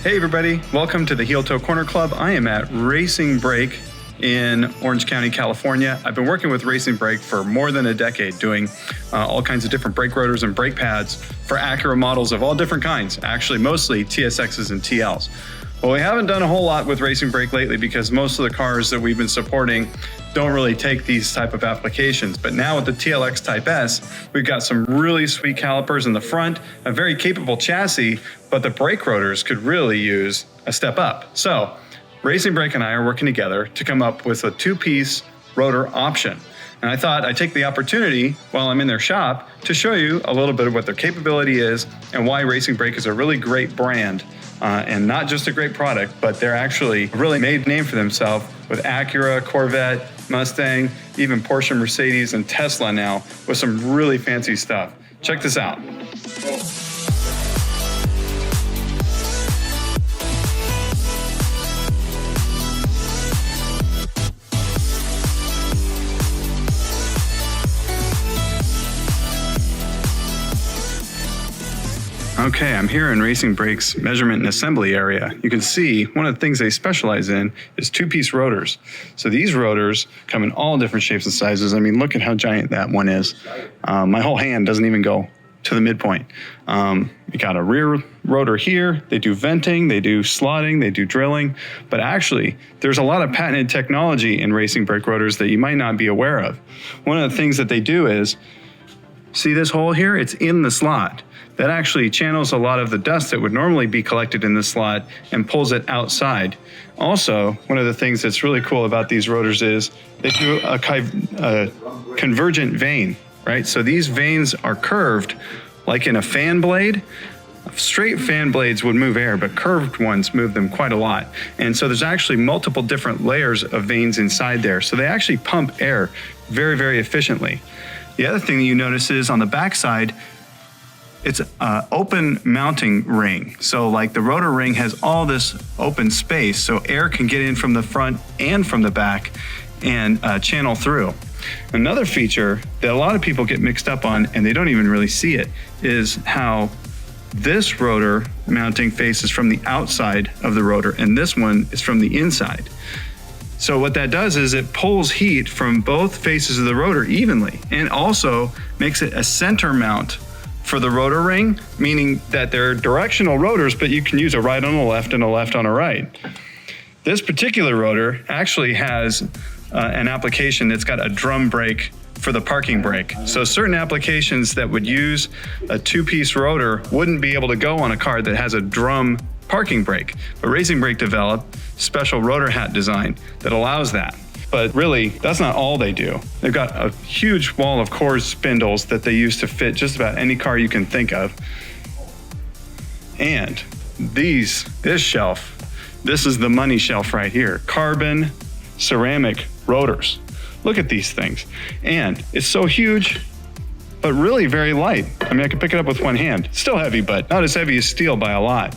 Hey everybody, welcome to the Heeltoe Corner Club. I am at Racingbrake in Orange County, California. I've been working with Racingbrake for more than a decade, doing all kinds of different brake rotors and brake pads for Acura models of all different kinds, actually mostly TSXs and TLs. Well, we haven't done a whole lot with Racingbrake lately because most of the cars that we've been supporting don't really take these type of applications. But now with the TLX-S, we've got some really sweet calipers in the front, a very capable chassis, but the brake rotors could really use a step up. So Racingbrake and I are working together to come up with a two-piece rotor option. And I thought I'd take the opportunity while I'm in their shop to show you a little bit of what their capability is and why Racingbrake is a really great brand and not just a great product, but they're actually really made a name for themselves with Acura, Corvette, Mustang, even Porsche, Mercedes, and Tesla now with some really fancy stuff. Check this out. Okay, I'm here in Racingbrake's measurement and assembly area. You can see one of the things they specialize in is two-piece rotors. So these rotors come in all different shapes and sizes. I mean, look at how giant that one is. My whole hand doesn't even go to the midpoint. You got a rear rotor here. They do venting, they do slotting, they do drilling. But actually, there's a lot of patented technology in Racingbrake rotors that you might not be aware of. One of the things that they do is, see this hole here? It's in the slot. That actually channels a lot of the dust that would normally be collected in the slot and pulls it outside. Also, one of the things that's really cool about these rotors is they do a convergent vane, right? So these vanes are curved like in a fan blade. Straight fan blades would move air, but curved ones move them quite a lot. And so there's actually multiple different layers of vanes inside there. So they actually pump air very, very efficiently. The other thing that you notice is on the backside, it's an open mounting ring. So like the rotor ring has all this open space, so air can get in from the front and from the back and channel through. Another feature that a lot of people get mixed up on, and they don't even really see it, is how this rotor mounting faces from the outside of the rotor, and this one is from the inside. So what that does is it pulls heat from both faces of the rotor evenly, and also makes it a center mount for the rotor ring, meaning that they're directional rotors, but you can use a right on a left and a left on a right. This particular rotor actually has an application that's got a drum brake for the parking brake. So certain applications that would use a two-piece rotor wouldn't be able to go on a car that has a drum parking brake. But Racingbrake developed special rotor hat design that allows that. But really, that's not all they do. They've got a huge wall of core spindles that they use to fit just about any car you can think of. And this shelf, this is the money shelf right here. Carbon ceramic rotors. Look at these things. And it's so huge, but really very light. I mean, I can pick it up with one hand. Still heavy, but not as heavy as steel by a lot.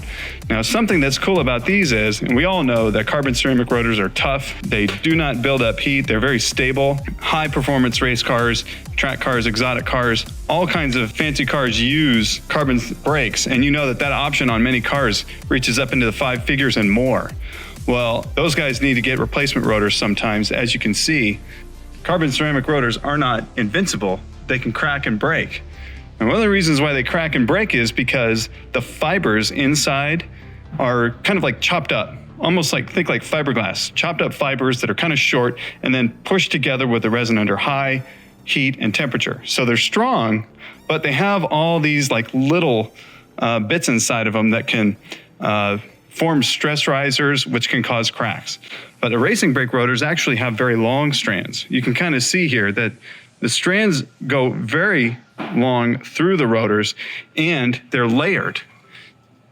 Now, something that's cool about these is, and we all know that carbon ceramic rotors are tough. They do not build up heat. They're very stable. High performance race cars, track cars, exotic cars, all kinds of fancy cars use carbon brakes. And you know that option on many cars reaches up into the 5 figures and more. Well, those guys need to get replacement rotors sometimes. As you can see, carbon ceramic rotors are not invincible. They can crack and break. And one of the reasons why they crack and break is because the fibers inside are kind of like chopped up, almost like, think like fiberglass, chopped up fibers that are kind of short and then pushed together with the resin under high heat and temperature. So they're strong, but they have all these like little bits inside of them that can form stress risers, which can cause cracks. But the Racingbrake rotors actually have very long strands. You can kind of see here that the strands go very long through the rotors and they're layered.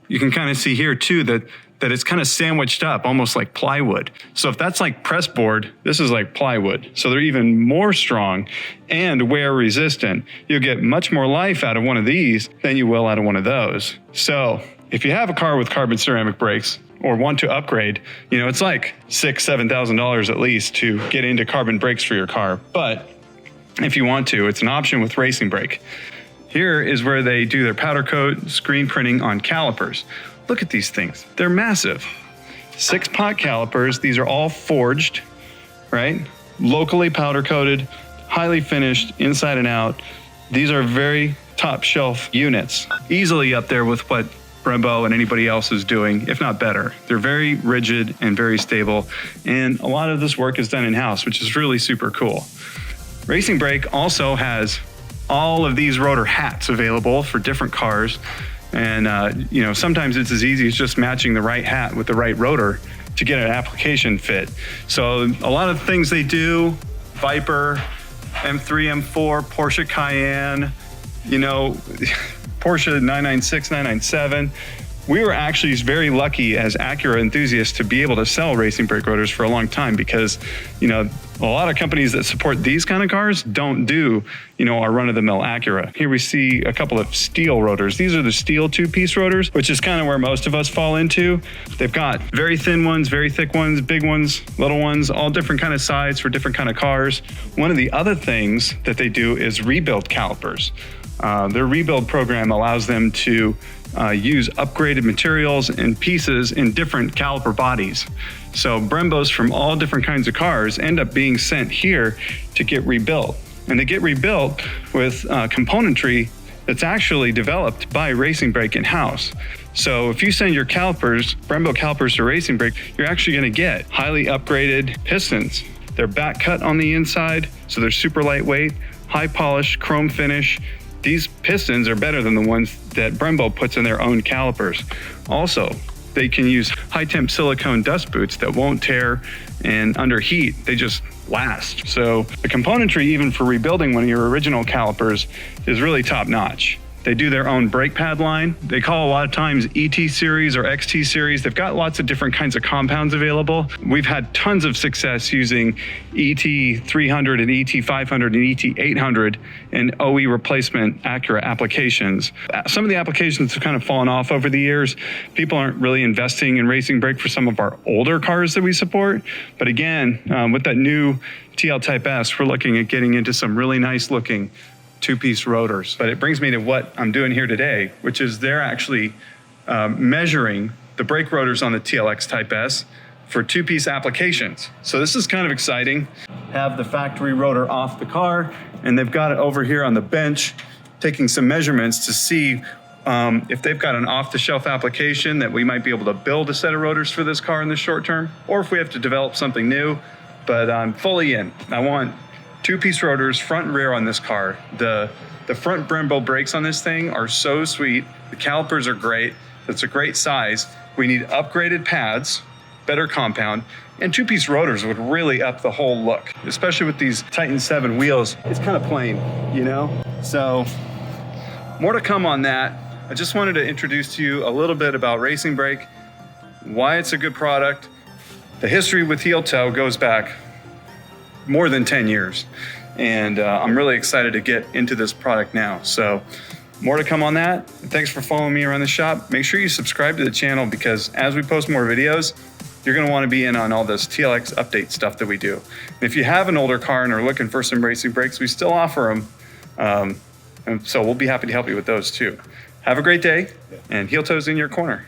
You can kind of see here too that it's kind of sandwiched up, almost like plywood. So if that's like press board, this is like plywood. So they're even more strong and wear resistant. You'll get much more life out of one of these than you will out of one of those. So if you have a car with carbon ceramic brakes or want to upgrade, you know, it's like $6,000, $7,000 at least to get into carbon brakes for your car. But if you want to, it's an option with Racingbrake. Here is where they do their powder coat screen printing on calipers. Look at these things. They're massive. 6-pot calipers. These are all forged, right? Locally powder coated, highly finished inside and out. These are very top shelf units, easily up there with what Brembo and anybody else is doing, if not better. They're very rigid and very stable. And a lot of this work is done in-house, which is really super cool. Racingbrake also has all of these rotor hats available for different cars. And you know, sometimes it's as easy as just matching the right hat with the right rotor to get an application fit. So a lot of things they do, Viper, M3, M4, Porsche Cayenne, you know, Porsche 996, 997. We were actually very lucky as Acura enthusiasts to be able to sell Racingbrake rotors for a long time because, you know, a lot of companies that support these kind of cars don't do, you know, our run-of-the-mill Acura. Here we see a couple of steel rotors. These are the steel 2-piece rotors, which is kind of where most of us fall into. They've got very thin ones, very thick ones, big ones, little ones, all different kind of size for different kind of cars. One of the other things that they do is rebuild calipers. Their rebuild program allows them to use upgraded materials and pieces in different caliper bodies. So Brembos from all different kinds of cars end up being sent here to get rebuilt. And they get rebuilt with componentry that's actually developed by Racingbrake in-house. So if you send your calipers, Brembo calipers to Racingbrake, you're actually gonna get highly upgraded pistons. They're back cut on the inside, so they're super lightweight, high polish, chrome finish. These pistons are better than the ones that Brembo puts in their own calipers. Also, they can use high-temp silicone dust boots that won't tear, and under heat, they just last. So the componentry, even for rebuilding one of your original calipers, is really top-notch. They do their own brake pad line. They call a lot of times ET series or XT series. They've got lots of different kinds of compounds available. We've had tons of success using ET300 and ET500 and ET800 in OE replacement Acura applications. Some of the applications have kind of fallen off over the years. People aren't really investing in Racingbrake for some of our older cars that we support. But again, with that new TL-S, we're looking at getting into some really nice looking 2-piece rotors. But it brings me to what I'm doing here today, which is they're actually measuring the brake rotors on the TLX Type S for 2-piece applications. So this is kind of exciting. Have the factory rotor off the car, and they've got it over here on the bench, taking some measurements to see if they've got an off-the-shelf application that we might be able to build a set of rotors for this car in the short term, or if we have to develop something new. But I'm fully in. I want 2-piece rotors, front and rear on this car. The front Brembo brakes on this thing are so sweet. The calipers are great. It's a great size. We need upgraded pads, better compound, and 2-piece rotors would really up the whole look, especially with these Titan 7 wheels. It's kind of plain, you know? So more to come on that. I just wanted to introduce to you a little bit about Racingbrake, why it's a good product. The history with Heeltoe goes back more than 10 years. And I'm really excited to get into this product now. So more to come on that. Thanks for following me around the shop. Make sure you subscribe to the channel because as we post more videos, you're gonna wanna be in on all this TLX update stuff that we do. And if you have an older car and are looking for some Racingbrakes, we still offer them. And so we'll be happy to help you with those too. Have a great day, and Heeltoe's in your corner.